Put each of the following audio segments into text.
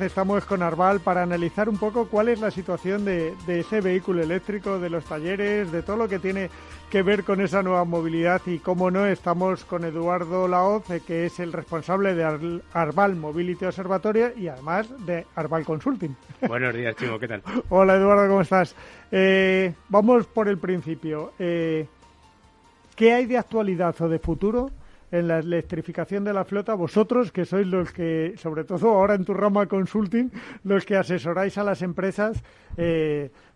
estamos con Arval para analizar un poco cuál es la situación de ese vehículo eléctrico, de los talleres, de todo lo que tiene que ver con esa nueva movilidad. Y cómo no, estamos con Eduardo Laoz, que es el responsable de Arval Mobility Observatorio y además de Arval Consulting. Buenos días, Chimo, ¿qué tal? Hola, Eduardo, ¿cómo estás? Vamos por el principio. ¿Qué hay de actualidad o de futuro en la electrificación de la flota? Vosotros, que sois los que, sobre todo ahora en tu rama consulting, los que asesoráis a las empresas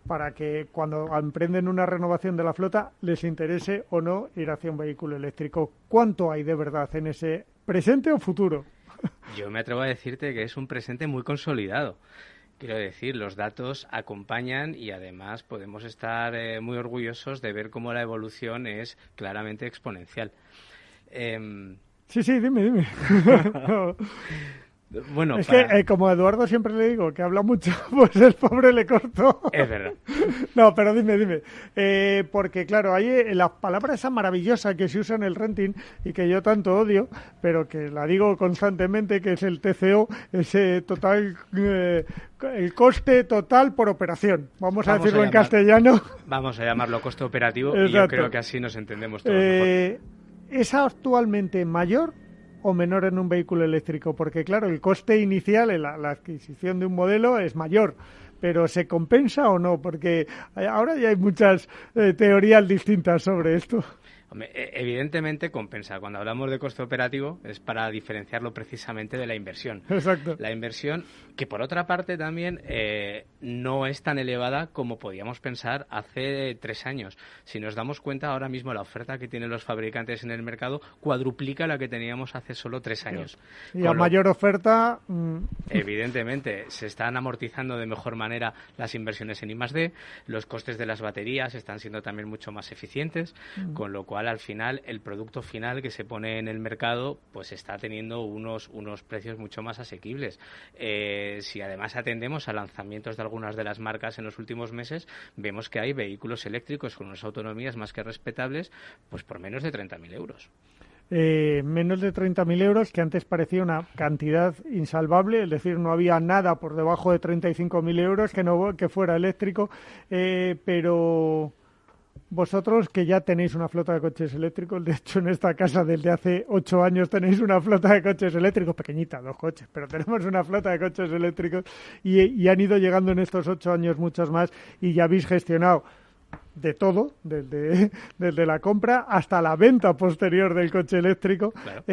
para que cuando emprenden una renovación de la flota les interese o no ir hacia un vehículo eléctrico. ¿Cuánto hay de verdad en ese presente o futuro? Yo me atrevo a decirte que es un presente muy consolidado. Quiero decir, los datos acompañan y además podemos estar muy orgullosos de ver cómo la evolución es claramente exponencial. Sí, dime. Bueno, es que como a Eduardo siempre le digo que habla mucho, pues el pobre le cortó. Es verdad. No, pero dime. Porque claro, hay la palabra esa maravillosa que se usa en el renting y que yo tanto odio, pero que la digo constantemente, que es el TCO, ese total, el coste total por operación. Vamos a decirlo en castellano. Vamos a llamarlo coste operativo. Exacto. Y yo creo que así nos entendemos todos mejor. ¿Es actualmente mayor o menor en un vehículo eléctrico? Porque claro, el coste inicial en la adquisición de un modelo es mayor, pero ¿se compensa o no? Porque ahora ya hay muchas teorías distintas sobre esto. Hombre, evidentemente compensa. Cuando hablamos de coste operativo es para diferenciarlo precisamente de la inversión. Exacto. La inversión, que por otra parte también no es tan elevada como podíamos pensar hace 3 años. Si nos damos cuenta, ahora mismo la oferta que tienen los fabricantes en el mercado cuadruplica la que teníamos hace solo 3 años. Y a mayor oferta... Evidentemente, se están amortizando de mejor manera las inversiones en I+D, los costes de las baterías están siendo también mucho más eficientes, con lo cual al final el producto final que se pone en el mercado pues está teniendo unos precios mucho más asequibles. Si además atendemos a lanzamientos de algunas de las marcas en los últimos meses, vemos que hay vehículos eléctricos con unas autonomías más que respetables pues por menos de 30.000 euros. Menos de 30.000 euros, que antes parecía una cantidad insalvable, es decir, no había nada por debajo de 35.000 euros que fuera eléctrico, pero... Vosotros que ya tenéis una flota de coches eléctricos, de hecho en esta casa desde hace 8 años tenéis una flota de coches eléctricos, pequeñita, 2 coches, pero tenemos una flota de coches eléctricos y han ido llegando en estos 8 años muchos más y ya habéis gestionado de todo, desde la compra hasta la venta posterior del coche eléctrico. Claro.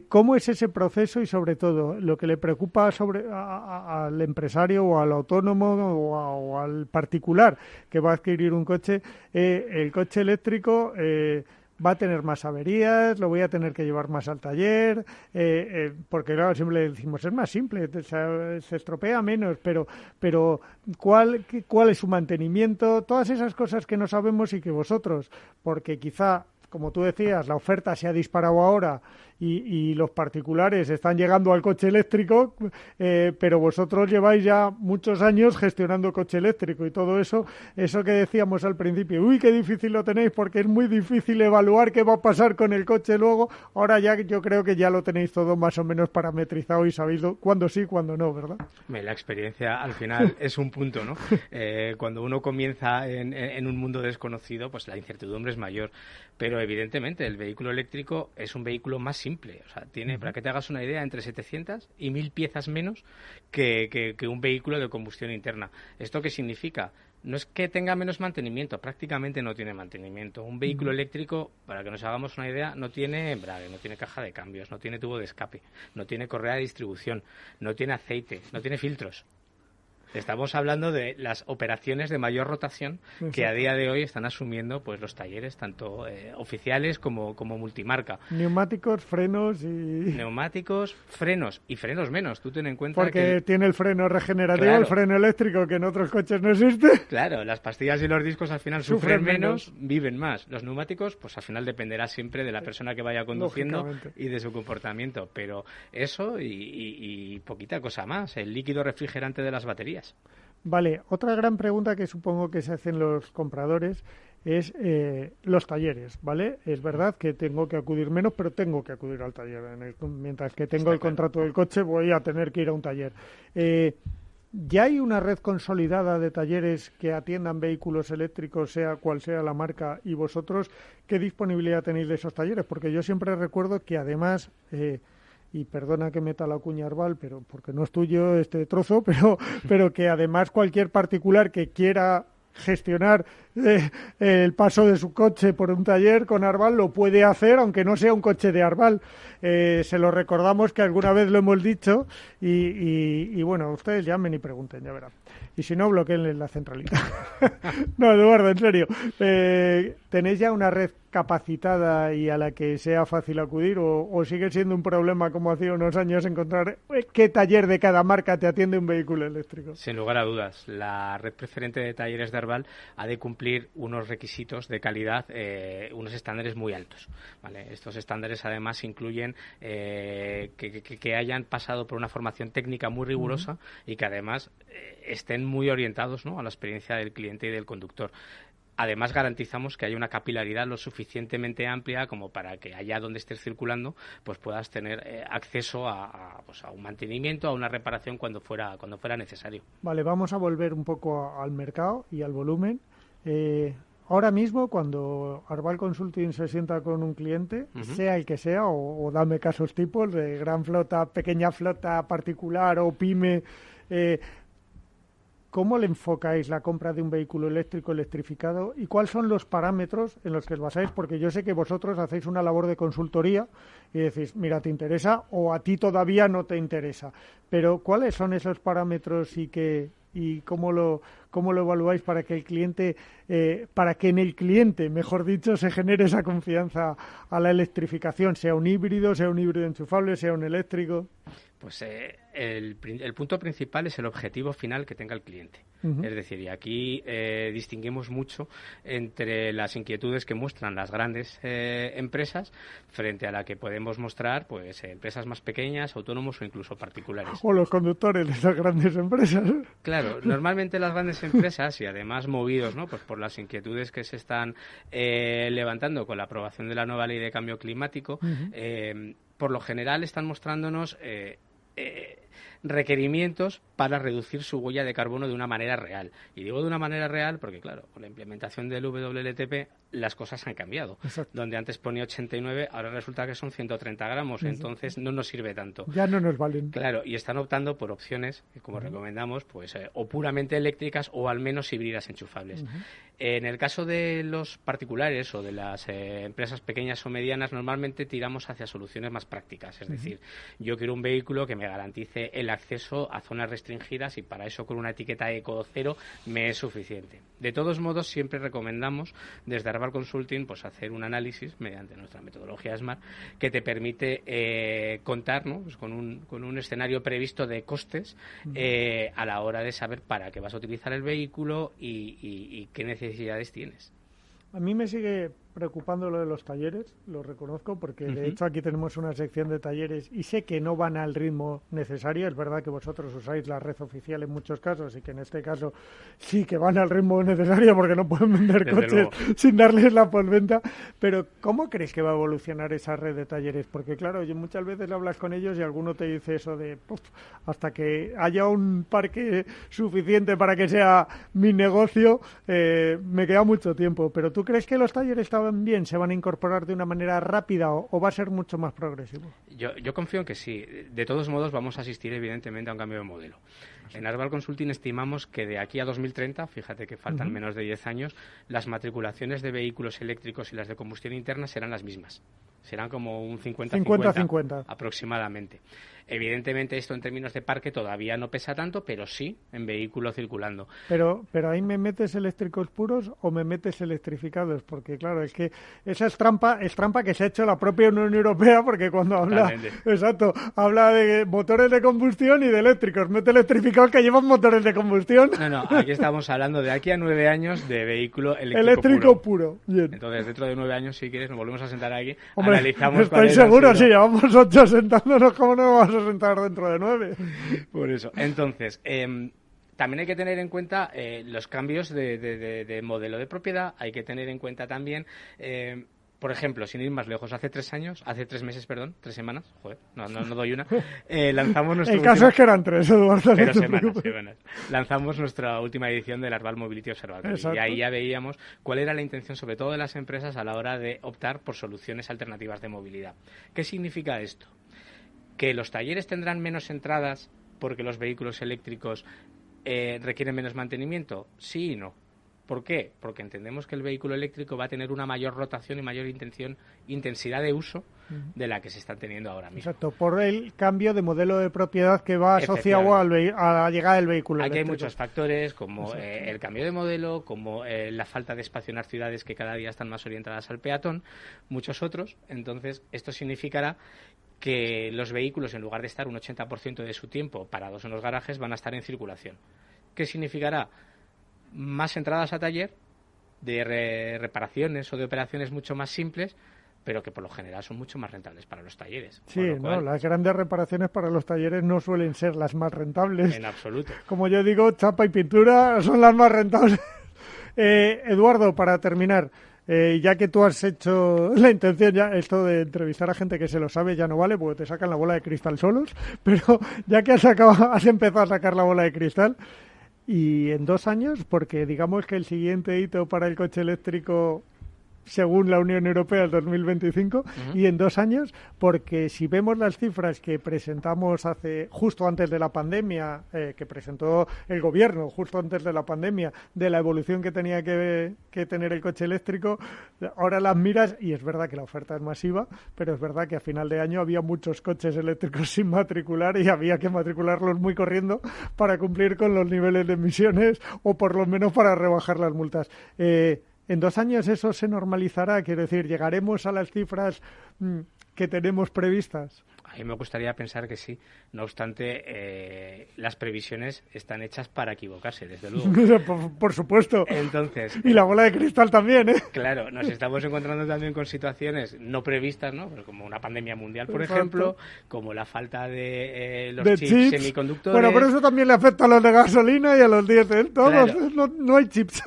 ¿Cómo es ese proceso y sobre todo lo que le preocupa al empresario o al autónomo o al particular que va a adquirir un coche? El coche eléctrico va a tener más averías, lo voy a tener que llevar más al taller, porque claro, siempre le decimos, es más simple, se estropea menos, pero ¿cuál es su mantenimiento? Todas esas cosas que no sabemos y que vosotros, porque quizá, como tú decías, la oferta se ha disparado ahora y los particulares están llegando al coche eléctrico, pero vosotros lleváis ya muchos años gestionando coche eléctrico y todo eso que decíamos al principio, uy, qué difícil lo tenéis porque es muy difícil evaluar qué va a pasar con el coche luego. Ahora ya yo creo que ya lo tenéis todo más o menos parametrizado y sabéis cuándo sí, cuándo no, ¿verdad? La experiencia al final es un punto, ¿no? Cuando uno comienza en un mundo desconocido, pues la incertidumbre es mayor. Pero evidentemente el vehículo eléctrico es un vehículo más simple. O sea, tiene, para que te hagas una idea, entre 700 y 1.000 piezas menos que un vehículo de combustión interna. ¿Esto qué significa? No es que tenga menos mantenimiento, prácticamente no tiene mantenimiento. Un vehículo eléctrico, para que nos hagamos una idea, no tiene embrague, no tiene caja de cambios, no tiene tubo de escape, no tiene correa de distribución, no tiene aceite, no tiene filtros. Estamos hablando de las operaciones de mayor rotación que a día de hoy están asumiendo pues los talleres, tanto oficiales como multimarca. Neumáticos, frenos y... Neumáticos, frenos y frenos menos. Tú ten en cuenta porque tiene el freno regenerativo, claro, el freno eléctrico, que en otros coches no existe. Claro, las pastillas y los discos al final sufren menos, viven más. Los neumáticos, pues al final dependerá siempre de la persona que vaya conduciendo y de su comportamiento. Pero eso y poquita cosa más. El líquido refrigerante de las baterías. Vale, otra gran pregunta que supongo que se hacen los compradores es los talleres, ¿vale? Es verdad que tengo que acudir menos, pero tengo que acudir al taller. Mientras que tengo el contrato del coche, voy a tener que ir a un taller. ¿Ya hay una red consolidada de talleres que atiendan vehículos eléctricos, sea cual sea la marca, y vosotros qué disponibilidad tenéis de esos talleres? Porque yo siempre recuerdo que además, y perdona que meta la cuña Arval, pero porque no es tuyo este trozo, pero que además cualquier particular que quiera gestionar el paso de su coche por un taller con Arval lo puede hacer, aunque no sea un coche de Arval. Se lo recordamos, que alguna vez lo hemos dicho, y bueno, ustedes llamen y pregunten, ya verán. Y si no, bloqueen la centralita. No, Eduardo, en serio. ¿Tenéis ya una red capacitada y a la que sea fácil acudir, o sigue siendo un problema, como hacía unos años, encontrar qué taller de cada marca te atiende un vehículo eléctrico? Sin lugar a dudas, la red preferente de talleres de Arval ha de cumplir unos requisitos de calidad, unos estándares muy altos, ¿vale? Estos estándares además incluyen que hayan pasado por una formación técnica muy rigurosa y que además estén muy orientados, ¿no?, a la experiencia del cliente y del conductor. Además, garantizamos que haya una capilaridad lo suficientemente amplia como para que allá donde estés circulando pues puedas tener acceso a un mantenimiento, a una reparación cuando fuera necesario. Vale, vamos a volver un poco al mercado y al volumen. Ahora mismo, cuando Arval Consulting se sienta con un cliente, sea el que sea, o dame casos tipos de gran flota, pequeña flota particular o pyme, ¿cómo le enfocáis la compra de un vehículo eléctrico electrificado y cuáles son los parámetros en los que os basáis? Porque yo sé que vosotros hacéis una labor de consultoría y decís, mira, ¿te interesa? O a ti todavía no te interesa. Pero ¿cuáles son esos parámetros y cómo lo evaluáis para que el cliente, para que en el cliente, mejor dicho, se genere esa confianza a la electrificación, sea un híbrido enchufable, sea un eléctrico? Pues el punto principal es el objetivo final que tenga el cliente. Es decir, y aquí distinguimos mucho entre las inquietudes que muestran las grandes empresas frente a la que podemos mostrar pues empresas más pequeñas, autónomos o incluso particulares. O los conductores de esas grandes empresas. Claro, normalmente las grandes empresas, y además movidos, ¿no?, pues por las inquietudes que se están levantando con la aprobación de la nueva ley de cambio climático, por lo general están mostrándonos requerimientos para reducir su huella de carbono de una manera real. Y digo de una manera real porque, claro, con la implementación del WLTP las cosas han cambiado. Exacto. Donde antes ponía 89, ahora resulta que son 130 gramos, entonces no nos sirve tanto. Ya no nos valen. Claro, y están optando por opciones, como recomendamos, pues o puramente eléctricas o al menos híbridas enchufables. En el caso de los particulares o de las empresas pequeñas o medianas, normalmente tiramos hacia soluciones más prácticas. Es decir, yo quiero un vehículo que me garantice el acceso a zonas restringidas y para eso con una etiqueta Eco 0 me es suficiente. De todos modos, siempre recomendamos desde Arval Consulting pues hacer un análisis mediante nuestra metodología SMART que te permite contar, ¿no?, pues con un escenario previsto de costes a la hora de saber para qué vas a utilizar el vehículo y qué necesidades tienes. A mí me sigue preocupando lo de los talleres, lo reconozco, porque de hecho aquí tenemos una sección de talleres y sé que no van al ritmo necesario. Es verdad que vosotros usáis la red oficial en muchos casos y que en este caso sí que van al ritmo necesario porque no pueden vender Desde coches luego, sin darles la postventa. Pero ¿cómo crees que va a evolucionar esa red de talleres? Porque claro, yo muchas veces hablas con ellos y alguno te dice eso de hasta que haya un parque suficiente para que sea mi negocio, me queda mucho tiempo. Pero ¿tú crees que los talleres bien se van a incorporar de una manera rápida o va a ser mucho más progresivo? Yo confío en que sí. De todos modos, vamos a asistir evidentemente a un cambio de modelo. En Arval Consulting estimamos que de aquí a 2030, fíjate que faltan menos de 10 años, las matriculaciones de vehículos eléctricos y las de combustión interna serán las mismas. Serán como un 50-50 aproximadamente. Evidentemente esto en términos de parque todavía no pesa tanto, pero sí en vehículo circulando. Pero ahí me metes eléctricos puros o me metes electrificados, porque claro, es que esa es trampa que se ha hecho la propia Unión Europea, porque cuando habla de motores de combustión y de eléctricos, mete electrificados que llevan motores de combustión. No, aquí estamos hablando de aquí a 9 años de vehículo eléctrico puro. Bien. Entonces, dentro de 9 años, si quieres, nos volvemos a sentar aquí. Hombre, analizamos. Estoy seguro, si llevamos 8 sentándonos, ¿cómo no vamos a sentar dentro de 9? Por eso. Entonces, también hay que tener en cuenta los cambios de modelo de propiedad. Hay que tener en cuenta también Por ejemplo, sin ir más lejos, hace 3 semanas, joder, no doy una, lanzamos nuestro... El caso es que eran 3, Eduardo. Pero semanas. Lanzamos nuestra última edición del Arval Mobility Observatory. Exacto. Y ahí ya veíamos cuál era la intención, sobre todo de las empresas, a la hora de optar por soluciones alternativas de movilidad. ¿Qué significa esto? ¿Que los talleres tendrán menos entradas porque los vehículos eléctricos requieren menos mantenimiento? Sí y no. ¿Por qué? Porque entendemos que el vehículo eléctrico va a tener una mayor rotación y mayor intensidad de uso de la que se está teniendo ahora mismo. Exacto, por el cambio de modelo de propiedad que va asociado a la llegada del vehículo eléctrico. Aquí hay muchos factores, como el cambio de modelo, como la falta de espacio en las ciudades que cada día están más orientadas al peatón, muchos otros. Entonces, esto significará que los vehículos, en lugar de estar un 80% de su tiempo parados en los garajes, van a estar en circulación. ¿Qué significará? Más entradas a taller de reparaciones o de operaciones mucho más simples, pero que por lo general son mucho más rentables para los talleres. Sí, no, las grandes reparaciones para los talleres no suelen ser las más rentables. En absoluto. Como yo digo, chapa y pintura son las más rentables. Eduardo, para terminar, ya que tú has hecho la intención, ya esto de entrevistar a gente que se lo sabe ya no vale, porque te sacan la bola de cristal solos, pero ya que has empezado a sacar la bola de cristal, y en 2 años, porque digamos que el siguiente hito para el coche eléctrico, según la Unión Europea, es 2025, y en 2 años, porque si vemos las cifras que presentamos justo antes de la pandemia, que presentó el gobierno justo antes de la pandemia, de la evolución que tenía que tener el coche eléctrico, ahora las miras, y es verdad que la oferta es masiva, pero es verdad que a final de año había muchos coches eléctricos sin matricular y había que matricularlos muy corriendo para cumplir con los niveles de emisiones o por lo menos para rebajar las multas. En 2 años eso se normalizará, quiero decir, ¿llegaremos a las cifras que tenemos previstas? A mí me gustaría pensar que sí. No obstante, las previsiones están hechas para equivocarse, desde luego. Por supuesto. Entonces, y la bola de cristal también, ¿eh? Claro, nos estamos encontrando también con situaciones no previstas, ¿no? Como una pandemia mundial, por ejemplo, como la falta de los chips semiconductores. Bueno, pero eso también le afecta a los de gasolina y a los diésel. Todos, claro. No hay chips.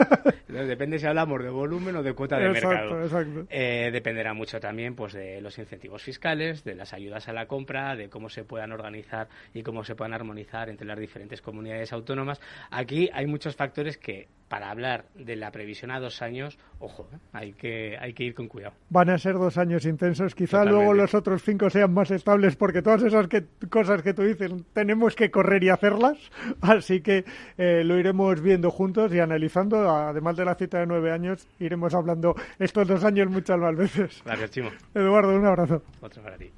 Entonces, depende si hablamos de volumen o de cuota de mercado. Exacto. Dependerá mucho también pues de los incentivos fiscales, de las ayudas a la compra, de cómo se puedan organizar y cómo se puedan armonizar entre las diferentes comunidades autónomas. Aquí hay muchos factores que, para hablar de la previsión a 2 años, ojo, hay que ir con cuidado. Van a ser 2 años intensos, quizá Totalmente. Luego los otros 5 sean más estables, porque todas esas cosas que tú dices tenemos que correr y hacerlas, así que lo iremos viendo juntos y analizando. Además de la cita de 9 años, iremos hablando estos 2 años muchas más veces. Gracias, Chimo. Eduardo, un abrazo. Otro para ti.